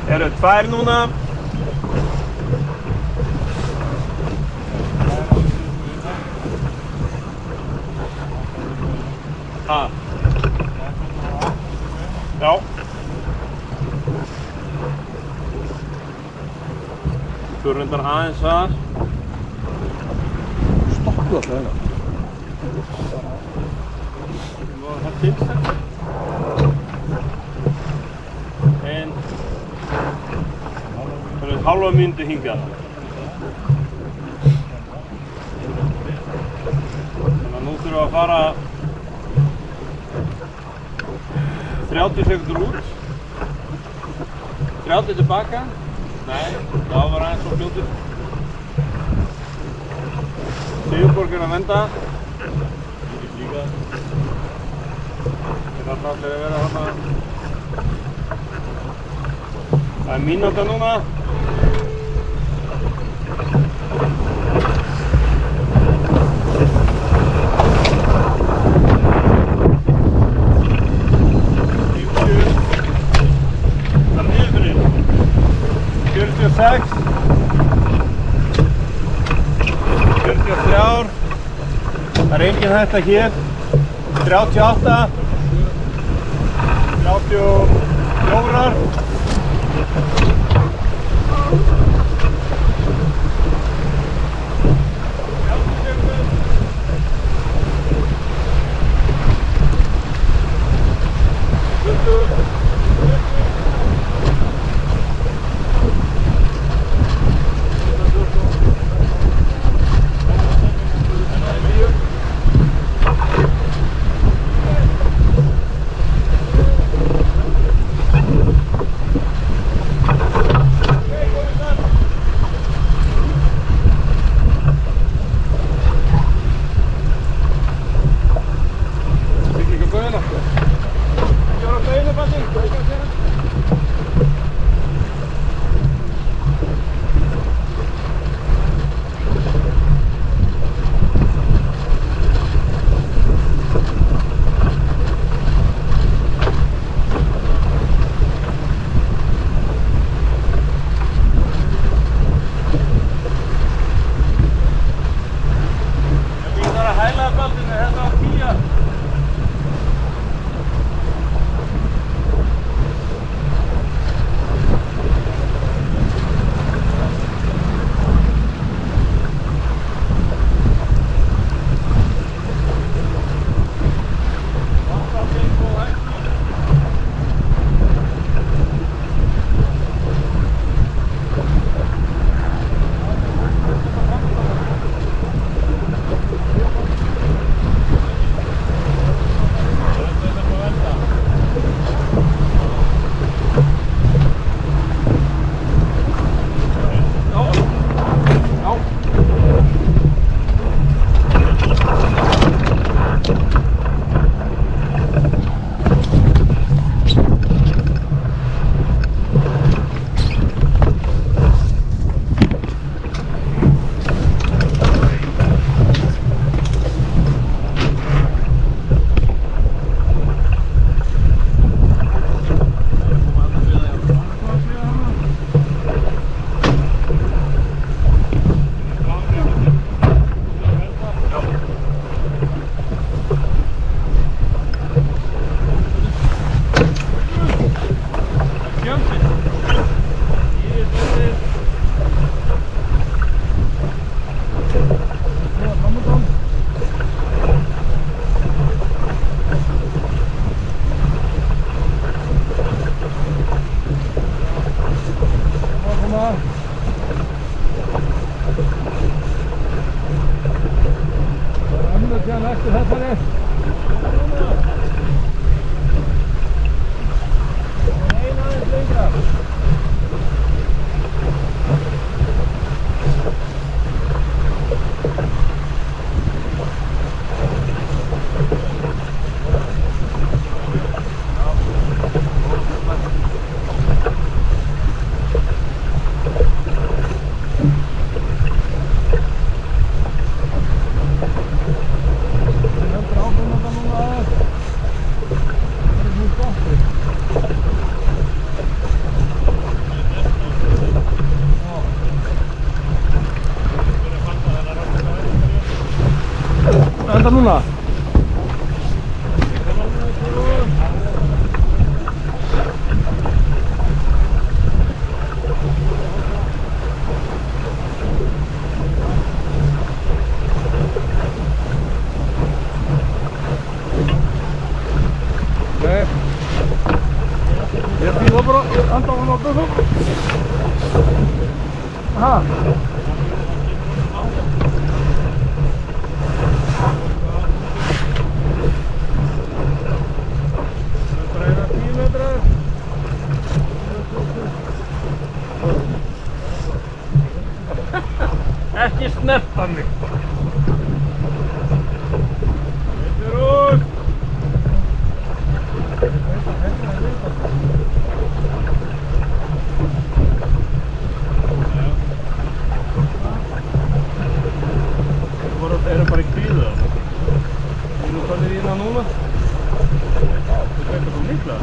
Eru tvær núna. Ha. Já. Þú reyndar aðeins þar. Stoppu alltaf hérna. Var það tilsett? En það er halva mínútu hingað. Þannig að nú þurfum við að fara 30 sekúndur út, 30 tilbaka. Nei, það var aðeins svo fljótur. Sigurborg er að venda. Líkist líka. Þeir alltaf allir að vera þarna. Það er mínúta núna. Það er niður fyrir. 46. 43. Það er engin hætta hér. 38. 34. þetta núna? Nei. Ég býða bara, anda á hann á böðum. Aha. Ekki snerta mig. Þetta út. Þeir eru bara í kvíðu. Þeir eru komnir í hérna núna. Þú veit það mikla.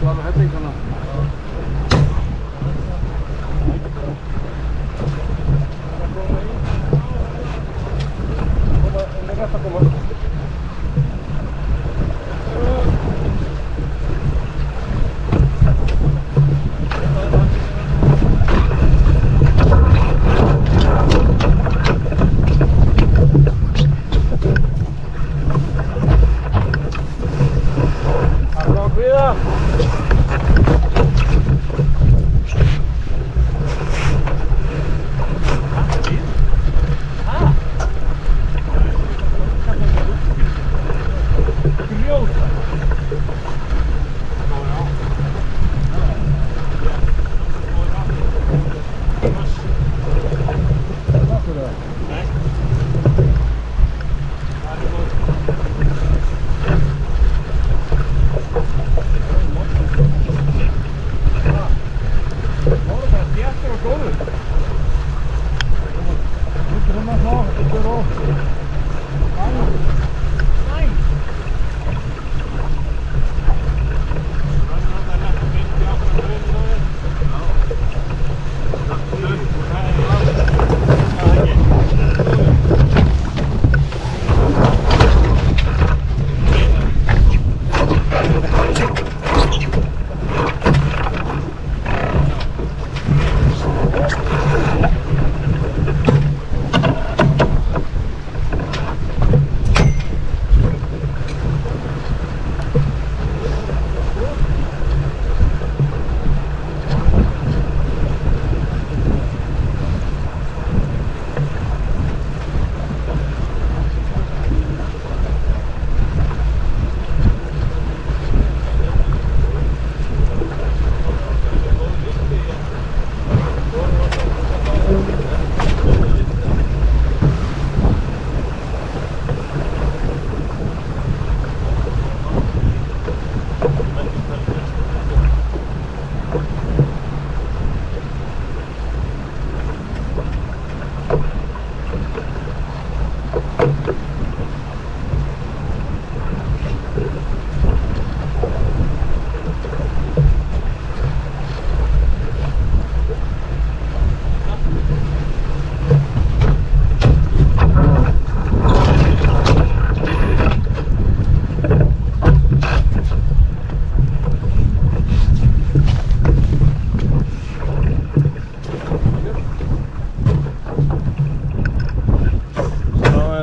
Allar hellingana.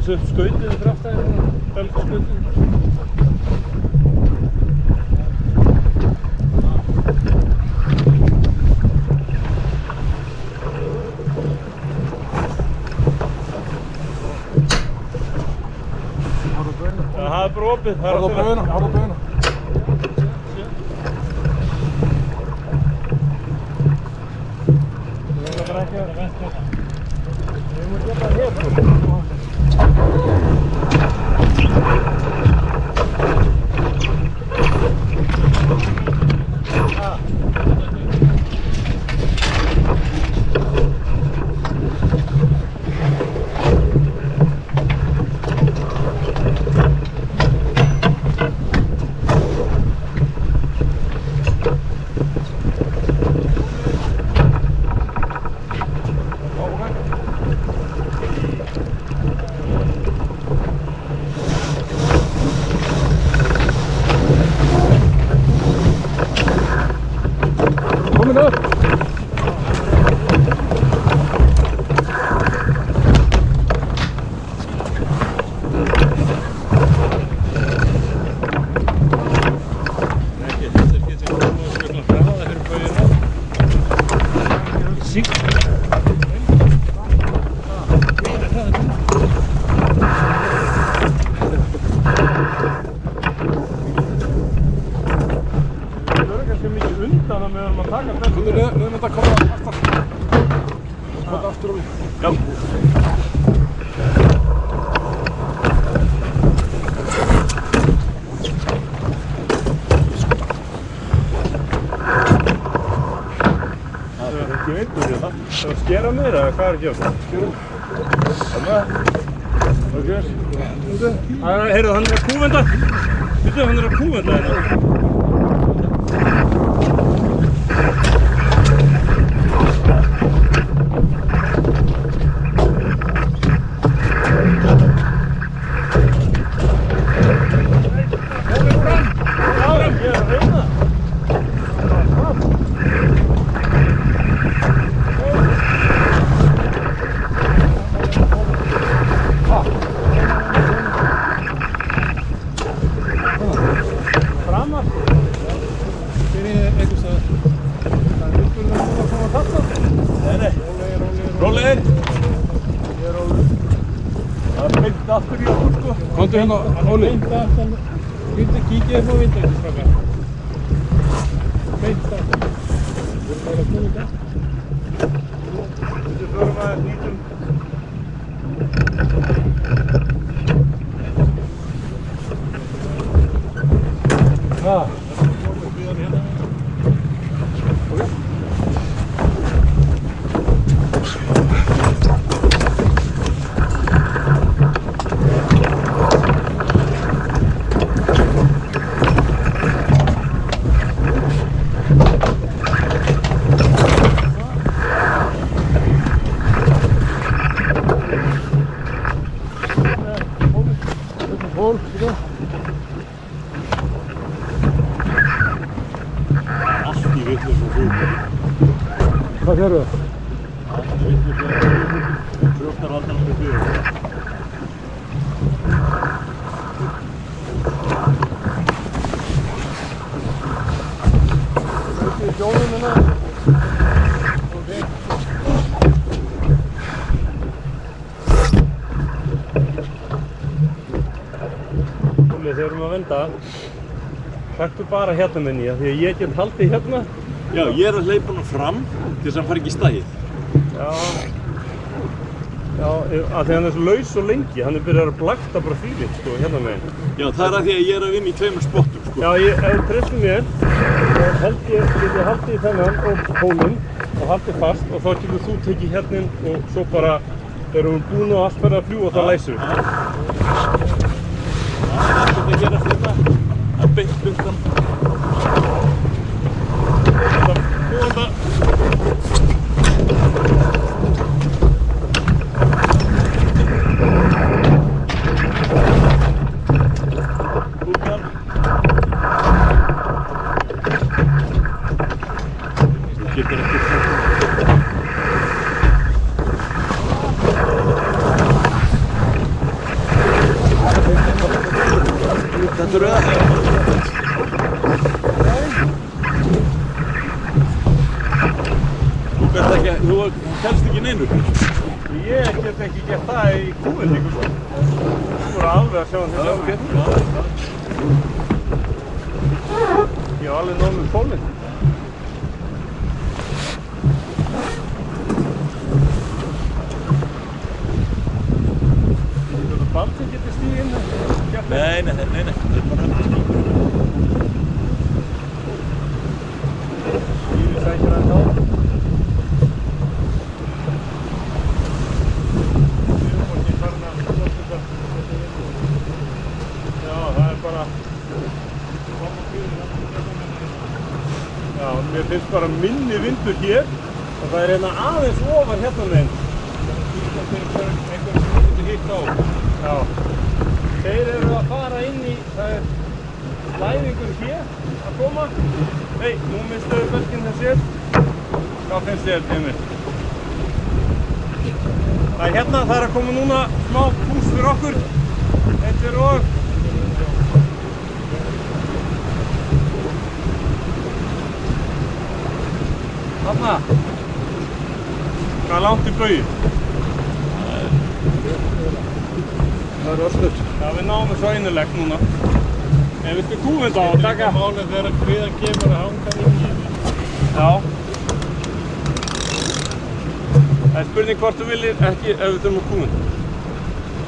aðeins upp skautið fyrir aftæðinu, belgskautið. Það er bara opið. Harðu á bauðina, harðu á bauðina. Það er bara ekki að vesta. Við erum að geta það hér. Komin upp! Leðum þetta að koma aftur. Koma aftur og við. Já. Það er ekki veitur hérna. Það er að skera með þér eða hvað er að gera? Skera. Þarna. Ok. Heyrðu, hann er að kúvenda. Vittu, hann er að kúvenda hérna. Rólegir! Ég er Óli. Það er beint aftur í okkur sko. Komdu hérna, Óli. Beint aftur. Viltu kíkja upp á vindækið, strákar? Beint aftur. Við erum bara komið þetta. Við förum aðeins nýtum. Allt í vitlaus og fugl. Hvað gerðu það? Allt í vitlaus og fugl. Brjóktar allar með fugl. Þetta er sjónum hérna. Óli, þegar við erum að venda, hræktu bara hérna minni, því að ég get haldið hérna. Já, ég er að hleypa hann fram til þess að hann fari ekki í stagið. Já, af því að hann er svo laus svo lengi, hann er byrjað að blakta bara fílinn, sko, hérna meginn. Já, það er að því að ég er að vinna í tveimur spottum, sko. Já, ef þú treystir mér, þá get ég haldið í þennan og pólinn og haldið fast og þá getur þú tekið hérna inn og svo bara erum við búin og allt verið að fljúga og það læsir. Það er ekkert að gera þetta. Það er beint bundan. Góðan Bundan. Þú getur ekki þetta. Stendur við það? Þú kemst ekki neinu? Ég get ekki gert það í kúvendingu sko. Þú voru alveg að sjá hann til sjálf. Ég var alveg nóg með pólinn. Þú veist band sem getur stíð inn? Nei. Það er bara hægt að stíða. Skýri sækir hann þá. Já, mér finnst bara minni vindur hér og það er hérna aðeins ofar hérna meginn. Einhvern sem getur hitt á. Já. Þeir eru að fara inn í, það er læðingur hér að koma. Nei, nú mistuðu belginn þess hér. Hvað finnst þér, Emil? Það er hérna, það er að koma núna smá pús fyrir okkur. Þetta er og þarna. Hvað er langt í bauginn? Það er öllur. Já, við náum þessu einileg núna. En viltu kúvenda á að taka? Málið þegar hviðan kemur að hanga inn í því. Já. Það er spurning hvort þú viljir ekki ef við þurfum að kúvenda.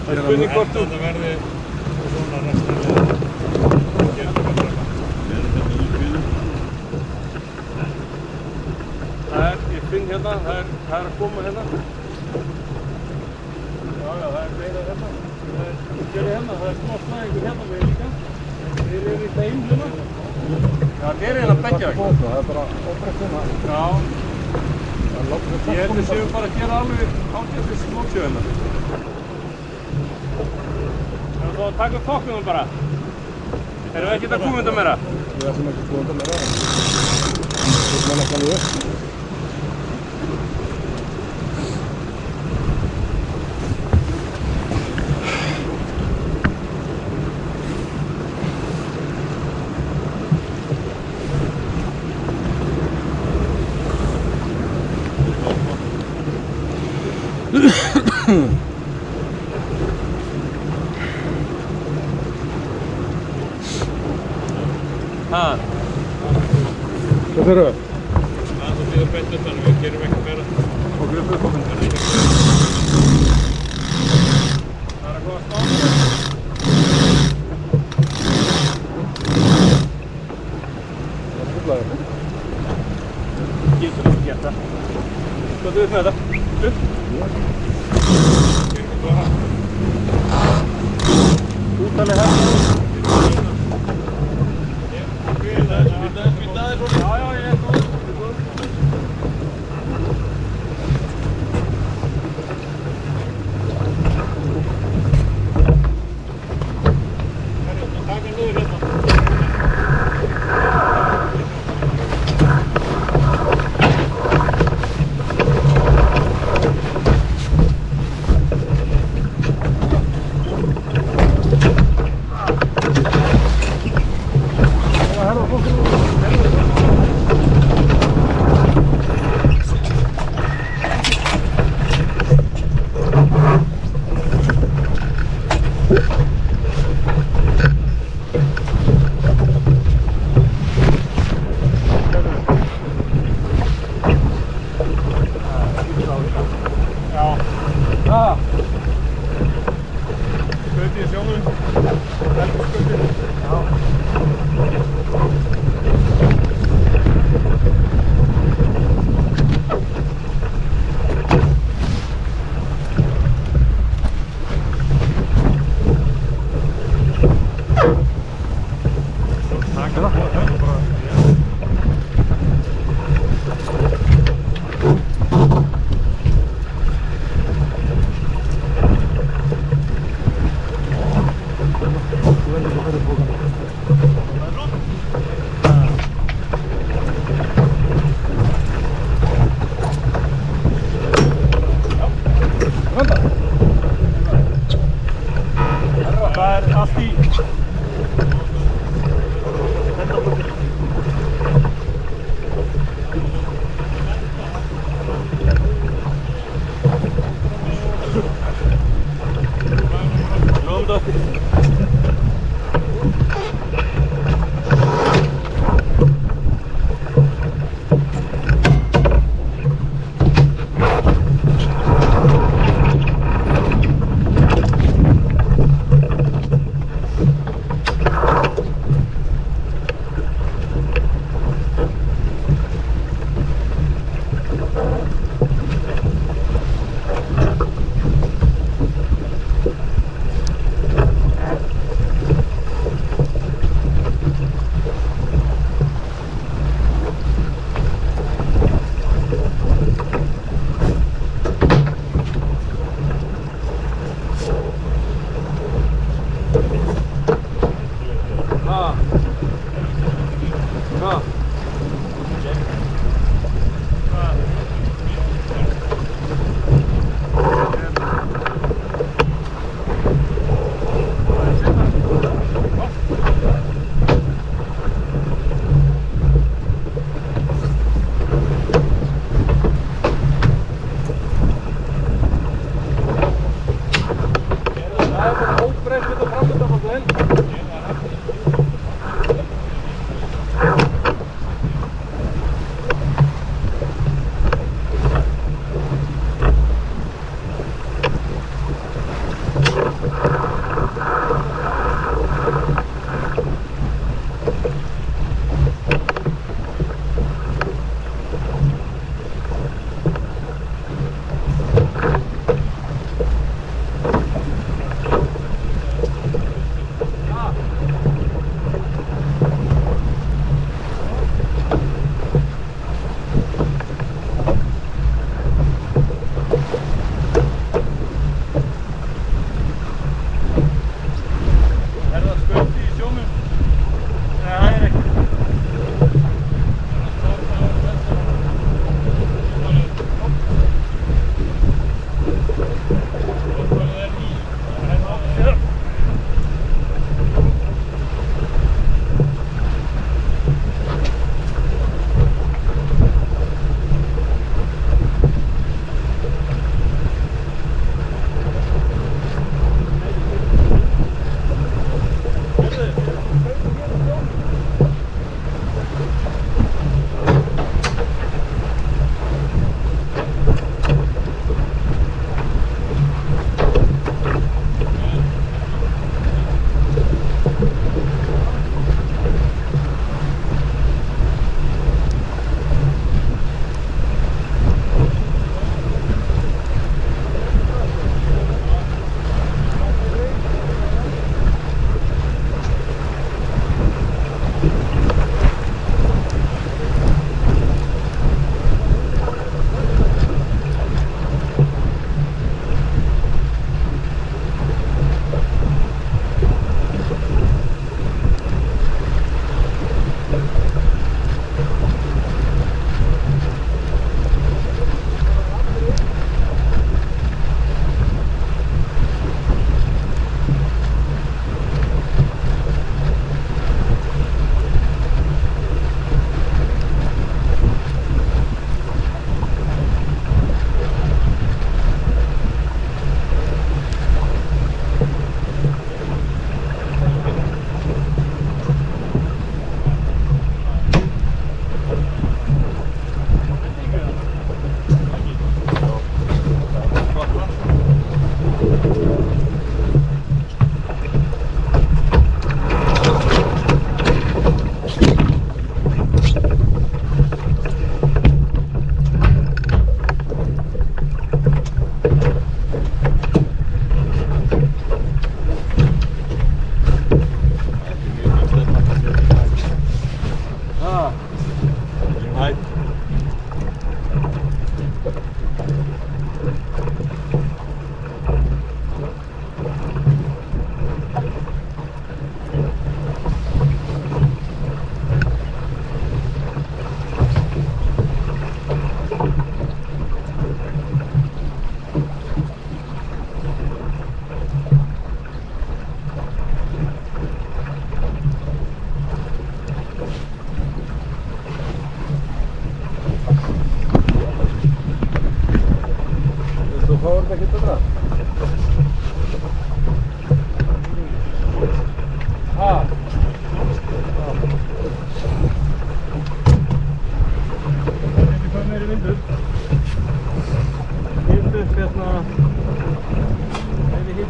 Það er spurning hvort þú... Það verði svona restarlega. Ég finn hérna, það er að koma hérna. Já, það er meira hérna. Það er smá slæðingur hérna með líka. Þeir eru í þeim hérna. Já, þeir eru hérna beggja ekki. Það er bara óbreytt hérna. Já. Ég held að séum bara að gera alveg ágætis mótsjó hérna. Það er þá að taka upp fokkunum bara. Erum við ekkert að kúvenda meira? Við ætlum ekki að kúvenda meira. Við erum ekki alveg upp. Hvað? Hvað fyrir við? Það býður beint utan, við gerum ekki meira. Og við fyrir komin. Það er að koma stáðan. Það er fuglaðið. Getur ekki gert það. Hvað þú ert með þetta? Upp? Útalið hérna. Já, ég er góð. Taka niður hérna. Skautið í sjónum. Helgaskautið. Taka það bara. Þú verður ekki að vera út af.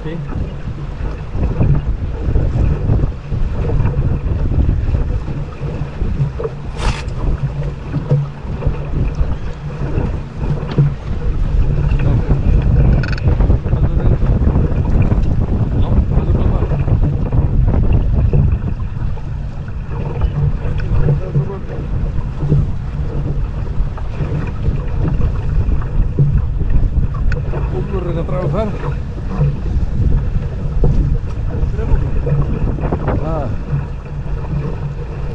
Okej. Úlfur reyna að draga ferð.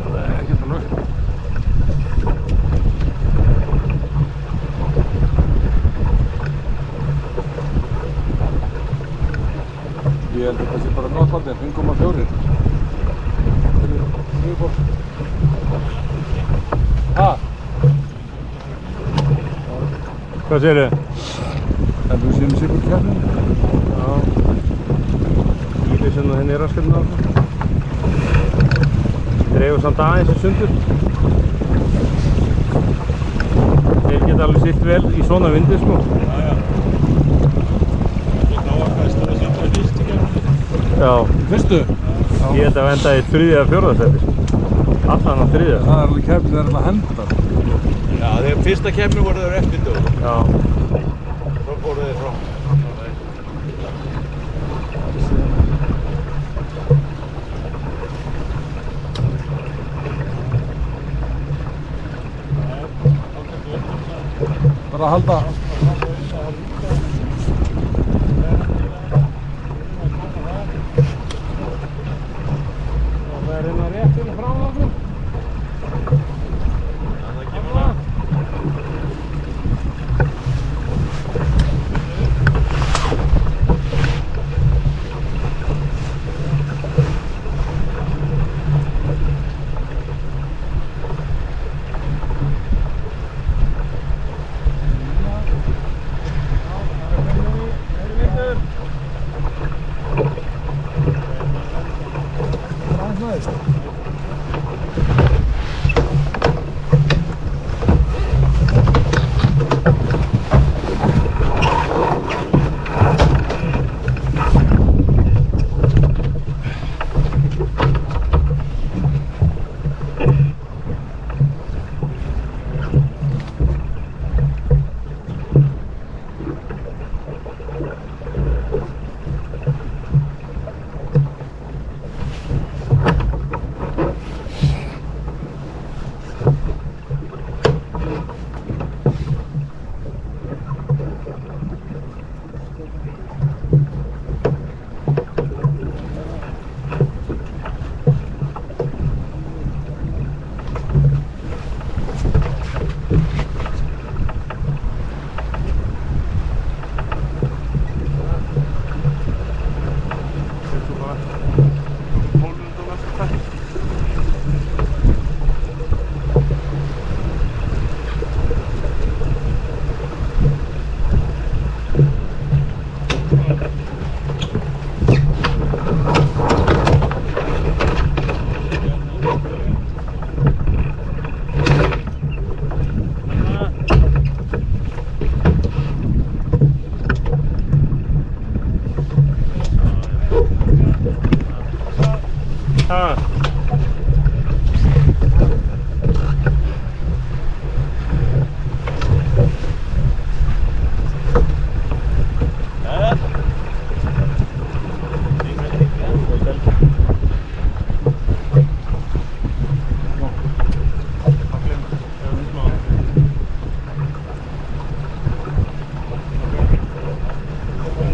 Nei, ekki alveg. Ég held að það sé bara gott vatni, 5,4. Ha? Hvað segirðu? En þú séum sigur kjarnin? Já. Ílið sem það henni er raskatinn á þessu. Dreifur samt aðeins í sundur. Þeir geta alveg sitt vel í svona vindi sko. Já. Fyrstu? Ég held að enda í 3. eða 4. sæti sko. Allan á 3. Það er alveg kefni þegar það hendar. Já, þegar fyrsta keppni voru þeir eftir dög. Já. Svo fóru þeir frá. Bara að halda. Það er hérna rétt fyrir framlagum. Það kemur það.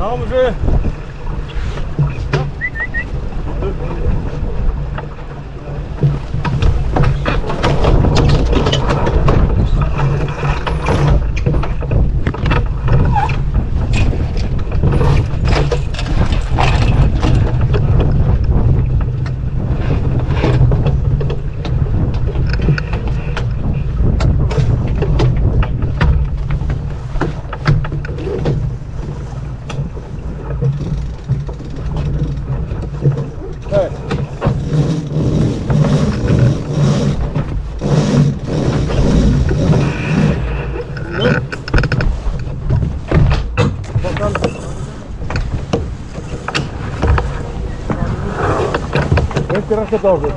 Náum þessu. Hendir ekkert á okkur.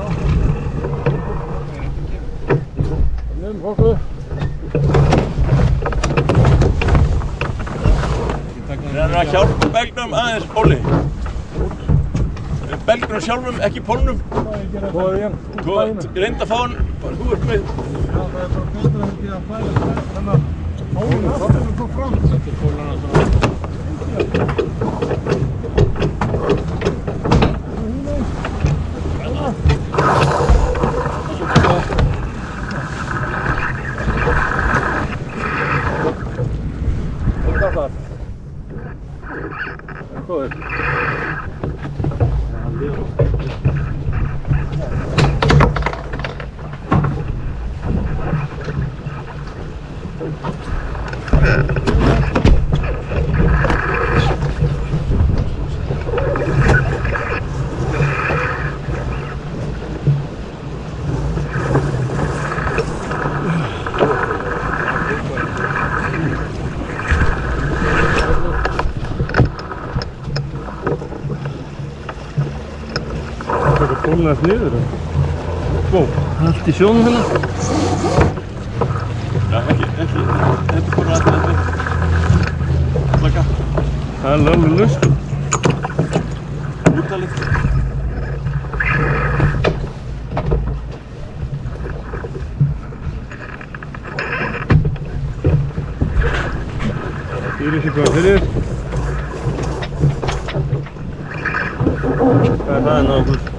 Nefnum fólku. Við erum að hjálpa belgnum aðeins, Óli. Belgnum sjálfum, ekki pólnum. Tóðu ég Þú reyndi að fá hann, þú ert með. Já, það bara betra ekki að fæla þennan pólinn þannig svo fram. Þetta pólana svona. Góður. Pólinn aðeins niður. Ó, allt í sjónum hérna. Já, ekki, þetta er bara þetta. Slaka. Það er alveg laust. Útalið. Fyrir sig hvað fyrir. Hvað er það náttúrulega?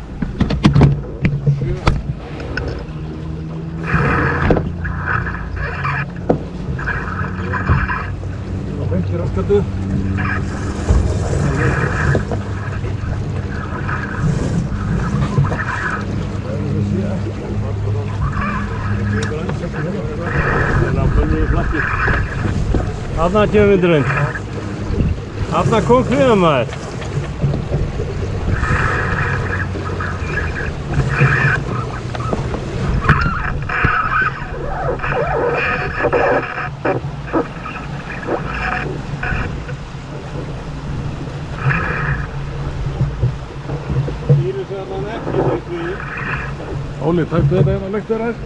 Hendir raskatu. Þarna kemur vindurinn. Þarna kom kviðan maður. Óli, taktu þetta hérna og leiktu þér aðeins.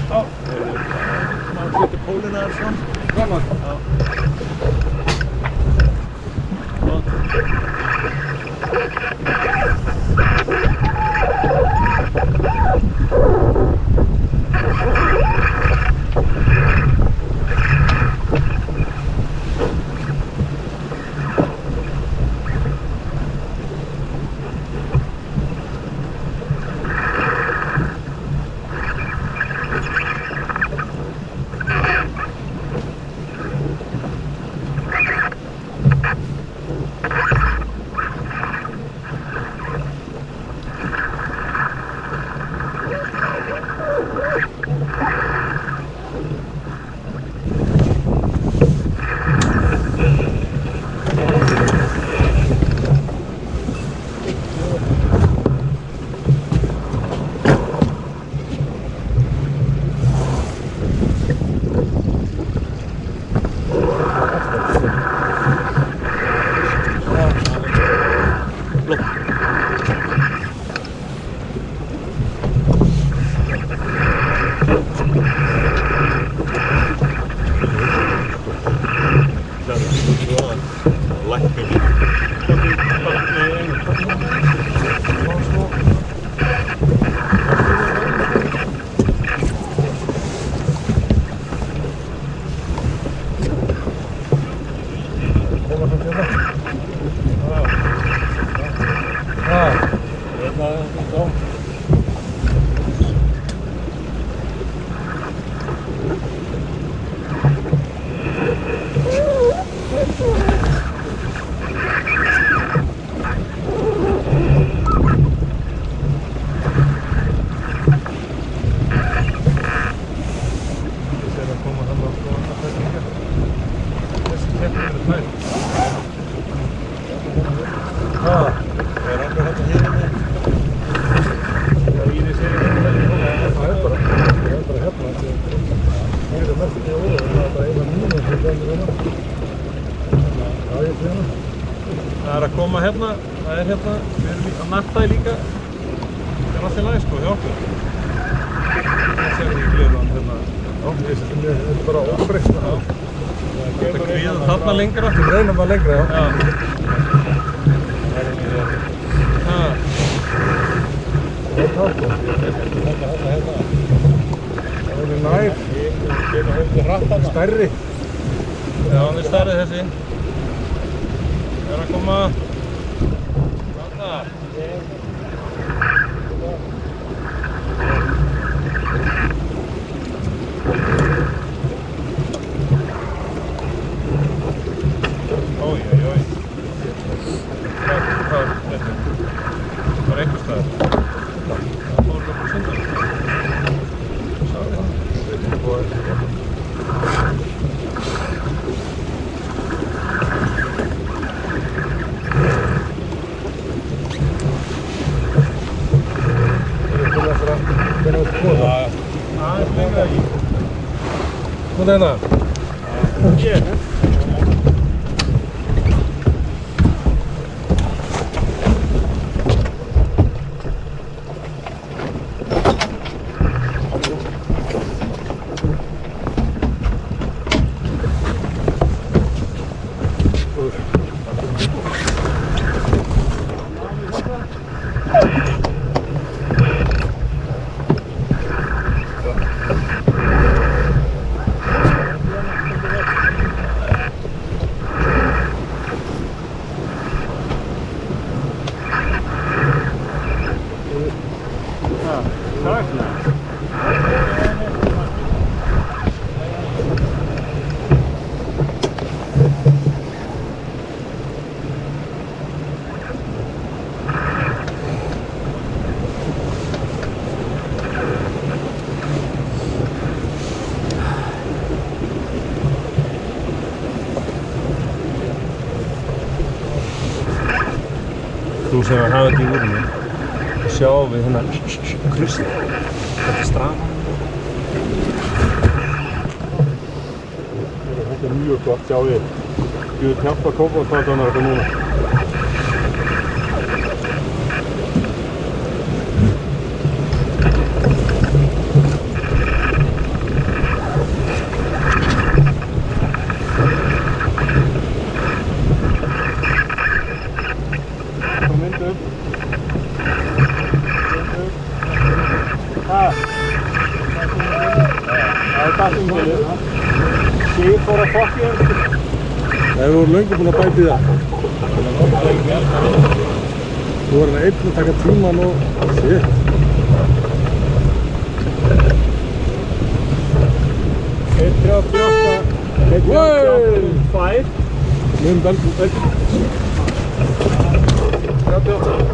Já. Má setja pólinn aðeins fram. Gaman. Já. Það er að koma hérna, það er hérna, við erum að narta líka. bara allt í lagi sko, hjá okkur. Það sér ekki gleðan hérna. Já, þetta er bara óbreytt. Þetta kvíða þarna lengra. Við reynum að lengra, já. Já. Það er nær. Stærri. Já, hann er stærri þessi. Það er að koma. Þarna. Ói. Hvað er þetta? Það var einhvers staðar. Það fór okkur sundan. Sáðu það? Aðeins lengra í. Hvað er hérna? Hér. Þú sem að hafa þetta í úrinu, sjáum við hérna krussi. Þetta er strafan. Þetta er mjög gott, sjá við. Við erum hjálpa að kópa og taka hann þetta núna. Ég fór að fokka þér. Það voru löngu búin að bæta í það. Þú voru einn að taka tíman og shit. Eitt 38, 5. Mun belgum. 38.